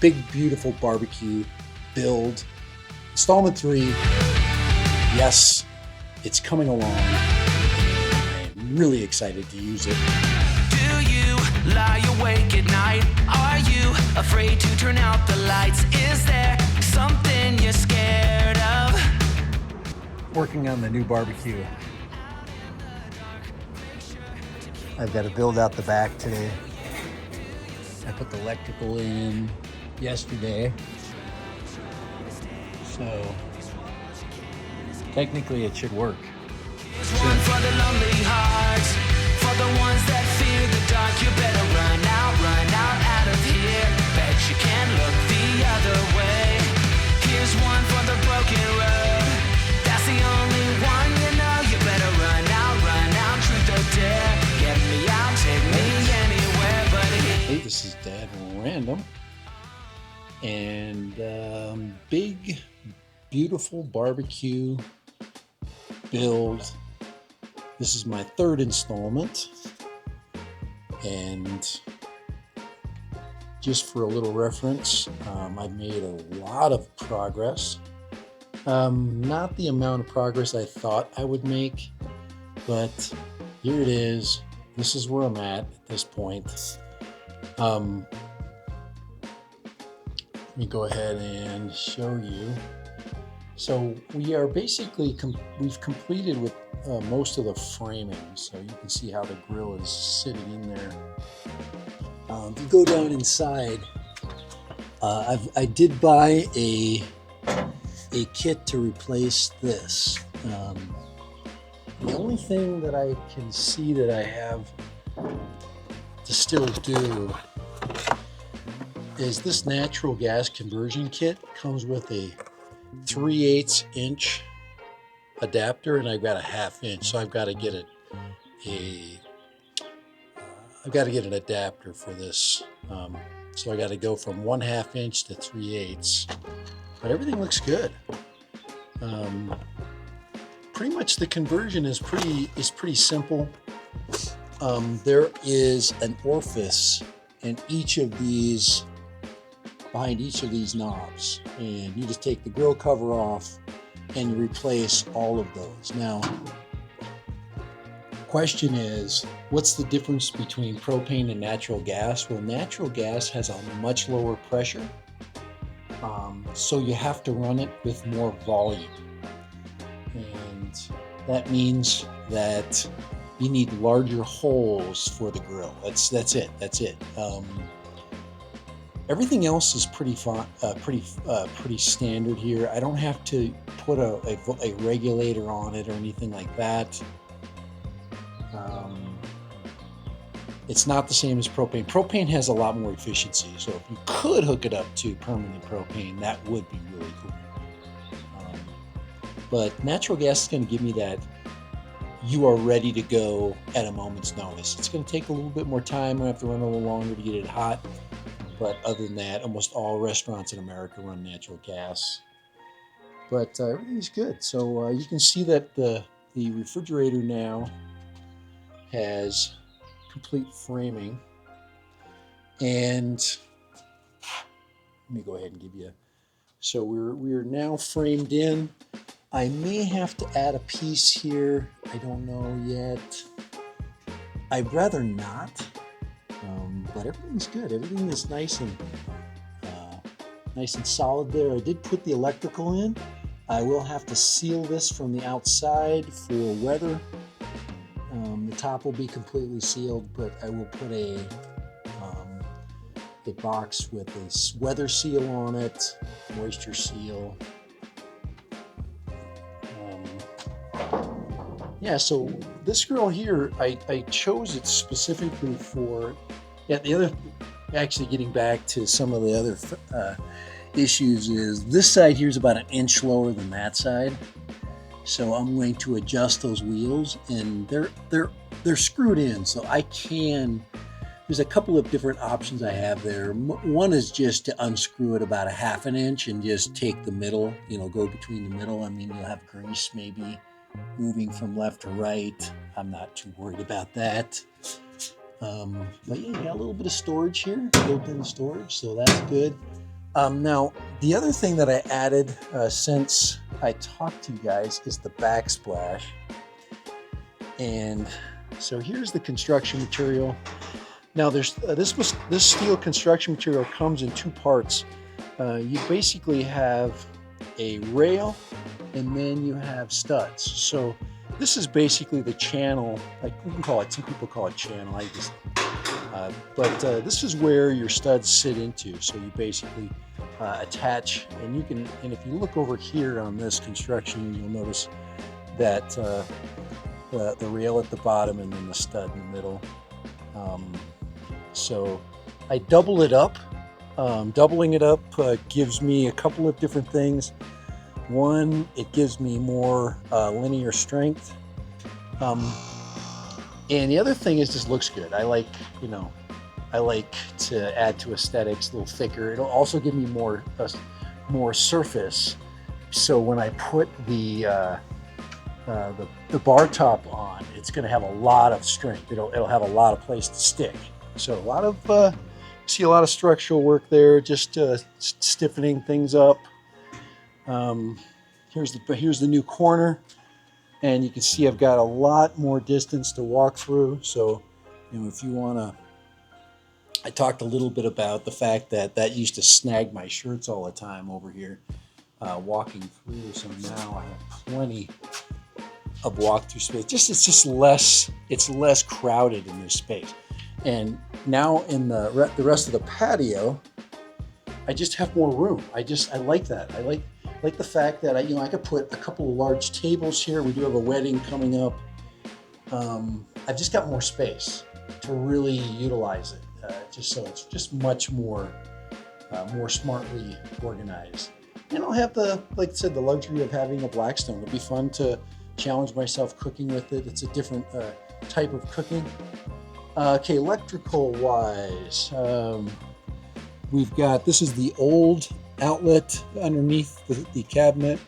big, beautiful barbecue build. Installment 3. Yes, it's coming along. I'm really excited to use it. Do you lie awake at night? Are you afraid to turn out the lights? Is there something you're scared of? Working on the new barbecue. I've got to build out the back today. I put the electrical in yesterday. So technically it should work. Here's one for the lonely hearts, for the ones that fear the dark. You better run out of here. Bet you can't look the other way. Here's one for the broken road. That's the only one you know. You better run out, truth or dare. Get me out, take me anywhere but here. Hey, this is Dad Random. And big, beautiful barbecue build. This is my 3rd installment. And just for a little reference, I've made a lot of progress. Not the amount of progress I thought I would make, but here it is. This is where I'm at this point. Let me go ahead and show you. So we are basically, we've completed with most of the framing. So you can see how the grill is sitting in there. If you go down inside, I did buy a kit to replace this. The only thing that I can see that I have to still do is this natural gas conversion kit comes with a 3/8 inch adapter, and I've got a 1/2 inch, so I've got to get I've got to get an adapter for this. So I got to go from 1/2 inch to 3/8, but everything looks good. Pretty much the conversion is pretty simple. There is an orifice in each of these, behind each of these knobs, and you just take the grill cover off and replace all of those. Now, question is, what's the difference between propane and natural gas? Well, natural gas has a much lower pressure, so you have to run it with more volume, and that means that you need larger holes for the grill. That's it. Everything else is pretty standard here. I don't have to put a regulator on it or anything like that. It's not the same as propane. Propane has a lot more efficiency, so if you could hook it up to permanent propane, that would be really cool. But natural gas is going to give me that you are ready to go at a moment's notice. It's going to take a little bit more time. I'm going to have to run a little longer to get it hot. But other than that, almost all restaurants in America run natural gas. But everything's good. So you can see that the refrigerator now has complete framing. And let me go ahead and give you. So we're now framed in. I may have to add a piece here. I don't know yet. I'd rather not. But everything's good. Everything is nice and solid there. I did put the electrical in. I will have to seal this from the outside for weather. The top will be completely sealed, but I will put a box with a weather seal on it, moisture seal. Yeah, so this grill here, I chose it specifically for, actually getting back to some of the other issues is this side here is about 1 inch lower than that side. So I'm going to adjust those wheels, and they're screwed in, so I can, there's a couple of different options I have there. One is just to unscrew it about 1/2 inch and just take the middle, go between the middle. I mean, you'll have grease maybe moving from left to right. I'm not too worried about that. But yeah, you got a little bit of storage here, so that's good. Now, the other thing that I added since I talked to you guys is the backsplash. And so here's the construction material. Now, there's this steel construction material comes in two parts. You basically have a rail, and then you have studs. So this is basically the channel. Like we can call it. Some people call it channel. I just. But this is where your studs sit into. So you basically attach, and you can. And if you look over here on this construction, you'll notice that the rail at the bottom and then the stud in the middle. So I double it up. Doubling it up gives me a couple of different things. One, it gives me more linear strength. And the other thing is just looks good. I like to add to aesthetics, a little thicker. It'll also give me more surface. So when I put the bar top on, it's going to have a lot of strength. It'll have a lot of place to stick. So see a lot of structural work there, just stiffening things up. Here's the new corner, and you can see I've got a lot more distance to walk through. So, if you want to, I talked a little bit about the fact that used to snag my shirts all the time over here, walking through. So now I have plenty of walk-through space. It's less crowded in this space. And now in the rest of the patio, I just have more room. I like that. I like the fact that I could put a couple of large tables here. We do have a wedding coming up. I've just got more space to really utilize it. So it's just much more smartly organized. And I'll have like I said, the luxury of having a Blackstone. It'll be fun to challenge myself cooking with it. It's a different type of cooking. Okay, electrical wise, we've got, this is the old outlet underneath the cabinet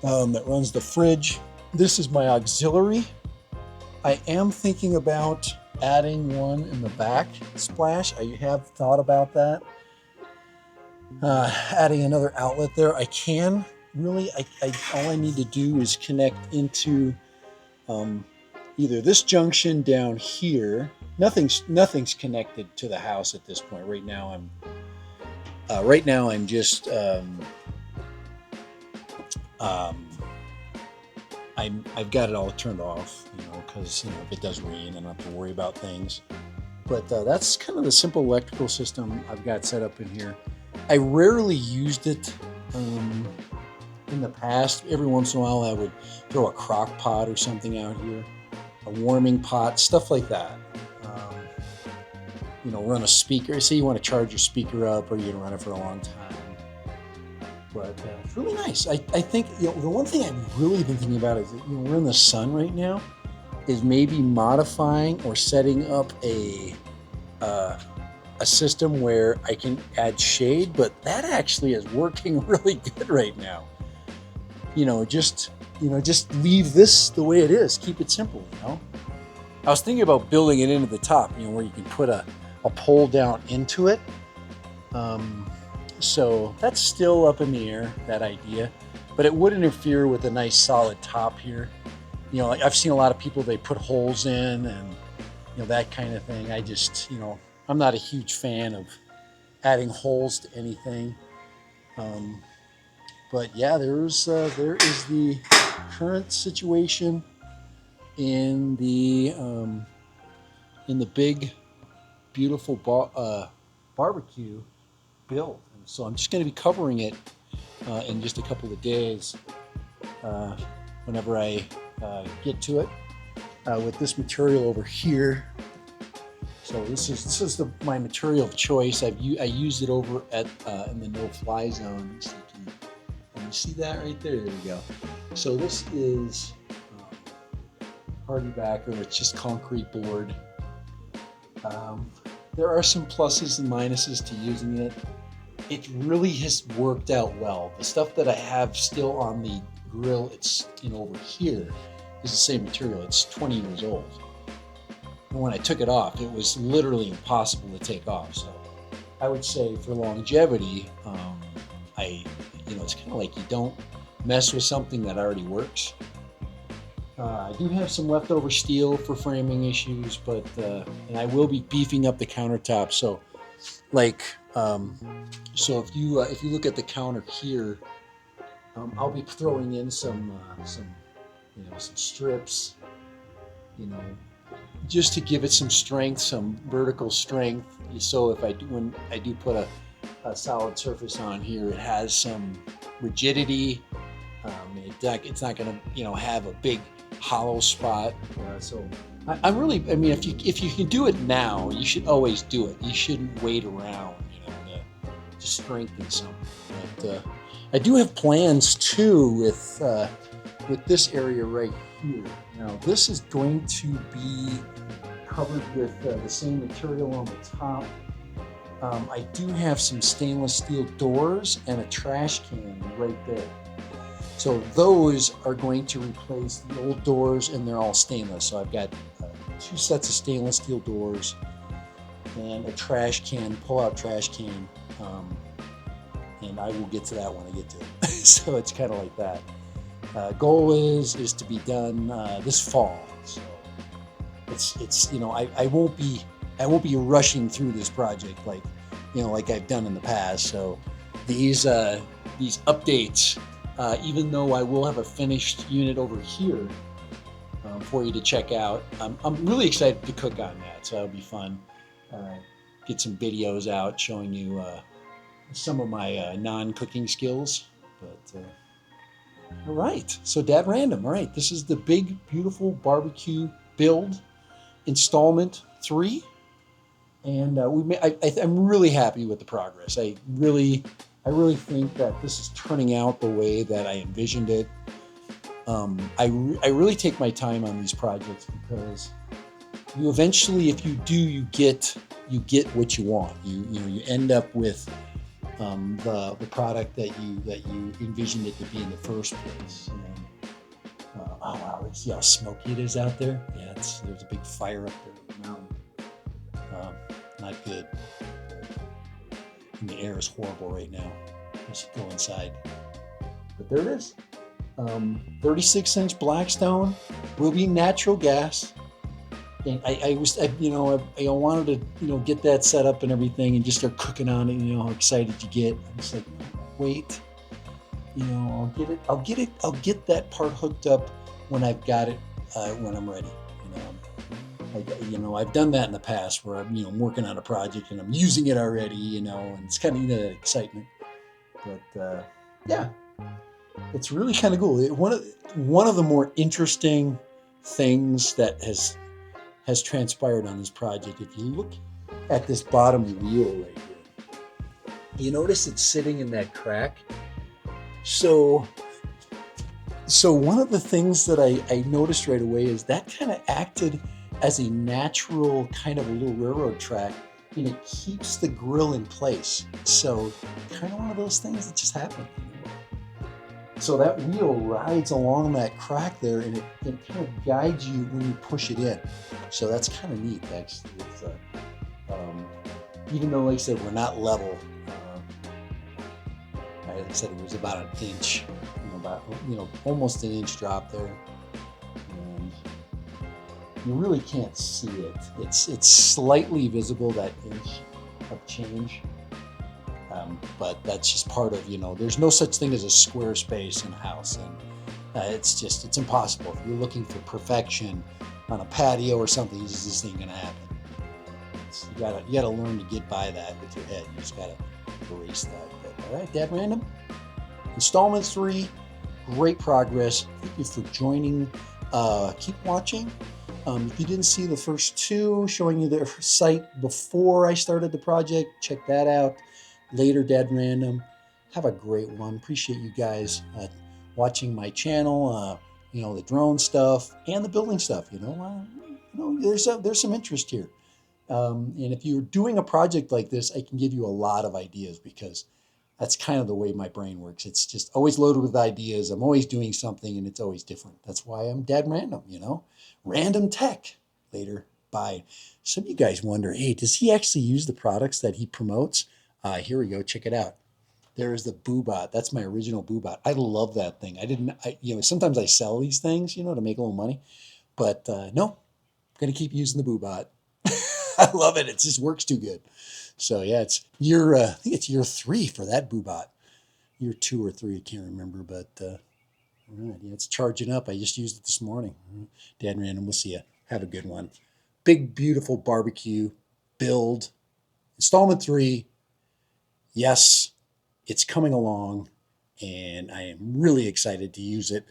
that runs the fridge. This is my auxiliary. I am thinking about adding one in the back splash. I have thought about that. Adding another outlet there. I can really, all I need to do is connect into either this junction down here. Nothing's connected to the house at this point. Right now I'm just I've got it all turned off, because if it does rain, I don't have to worry about things. But that's kind of the simple electrical system I've got set up in here. I rarely used it in the past. Every once in a while I would throw a crock pot or something out here, a warming pot, stuff like that. Run a speaker. Say you want to charge your speaker up, or you're going to run it for a long time. But it's really nice. I think the one thing I've really been thinking about is that, we're in the sun right now, is maybe modifying or setting up a system where I can add shade, but that actually is working really good right now. Just leave this the way it is. Keep it simple. I was thinking about building it into the top, where you can put a pole down into it. So that's still up in the air, that idea, but it would interfere with a nice solid top here. Like I've seen a lot of people, they put holes in and, that kind of thing. I just, I'm not a huge fan of adding holes to anything. But yeah, there is the current situation in the big, beautiful barbecue build. And so I'm just going to be covering it in just a couple of days whenever I get to it with this material over here. So this is my material of choice. I used it over at in the no-fly zone. So can you see that right there? There we go. So this is hardy backer. It's just concrete board. There are some pluses and minuses to using it. It really has worked out well. The stuff that I have still on the grill, it's over here, is the same material. It's 20 years old. And when I took it off, it was literally impossible to take off. So I would say for longevity, it's kind of like you don't mess with something that already works. I do have some leftover steel for framing issues, but and I will be beefing up the countertop. So, like, if you look at the counter here, I'll be throwing in some strips, you know, just to give it some strength, some vertical strength. So if when I do put a solid surface on here, it has some rigidity. It's not going to have a big hollow spot. I'm really, if you can do it now, you should always do it. You shouldn't wait around, to strengthen something. But I do have plans too with this area right here. Now this is going to be covered with the same material on the top. I do have some stainless steel doors and a trash can right there. So those are going to replace the old doors, and they're all stainless. So I've got 2 sets of stainless steel doors and a trash can, pull-out trash can. And I will get to that when I get to it. So it's kind of like that. Goal is to be done this fall. So I won't be rushing through this project like I've done in the past. So these updates, even though I will have a finished unit over here for you to check out, I'm really excited to cook on that. So that'll be fun. Get some videos out showing you some of my non-cooking skills. But all right, so Dad Random. All right, this is the big, beautiful barbecue build, installment 3, and I'm really happy with the progress. I really think that this is turning out the way that I envisioned it. I really take my time on these projects because you eventually, if you do, you get what you want. You end up with the product that you envisioned it to be in the first place. And, oh wow, see how smoky it is out there? Yeah, there's a big fire up there on the mountain. Not good. And the air is horrible right now. I should go inside. But there it is. 36-inch Blackstone will be natural gas. And I wanted to, get that set up and everything and just start cooking on it. How excited you get. I'm just like, wait, I'll get that part hooked up when I've got it, when I'm ready. I've done that in the past where I'm working on a project and I'm using it already, and it's kind of, that excitement. But, yeah, it's really kind of cool. One of the more interesting things that has transpired on this project, if you look at this bottom wheel right here, you notice it's sitting in that crack. So one of the things that I noticed right away is that kind of acted as a natural kind of a little railroad track, and it keeps the grill in place. So kind of one of those things that just happened. So that wheel rides along that crack there, and it kind of guides you when you push it in. So that's kind of neat, actually. Even though, like I said, we're not level. Like I said, it was about an inch, almost an inch drop there, and you really can't see it. It's slightly visible, that inch of change. But that's just part of, there's no such thing as a square space in a house. And it's impossible. If you're looking for perfection on a patio or something, this ain't going to happen. You gotta learn to get by that with your head. You just got to erase that. But, all right, Dad Random. Installment 3, great progress. Thank you for joining. Keep watching. If you didn't see the first 2 showing you the site before I started the project, check that out. Later, Dad Random. Have a great one. Appreciate you guys watching my channel. The drone stuff and the building stuff. There's some interest here. And if you're doing a project like this, I can give you a lot of ideas because that's kind of the way my brain works. It's just always loaded with ideas. I'm always doing something, and it's always different. That's why I'm Dad Random. Random tech. Later. Bye. Some of you guys wonder, hey, does he actually use the products that he promotes? Here we go. Check it out. There's the Boobot. That's my original Boobot. I love that thing. Sometimes I sell these things, to make a little money, but no, I'm gonna keep using the Boobot. I love it. It just works too good. So yeah, I think it's year 3 for that Boobot. Year 2 or 3, I can't remember, but all right, yeah, it's charging up. I just used it this morning. Dan Random, we'll see you. Have a good one. Big, beautiful barbecue build. Installment 3. Yes, it's coming along, and I am really excited to use it.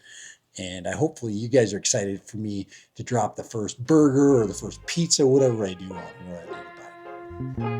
And hopefully you guys are excited for me to drop the first burger or the first pizza, whatever I do on it. All right, later, bye.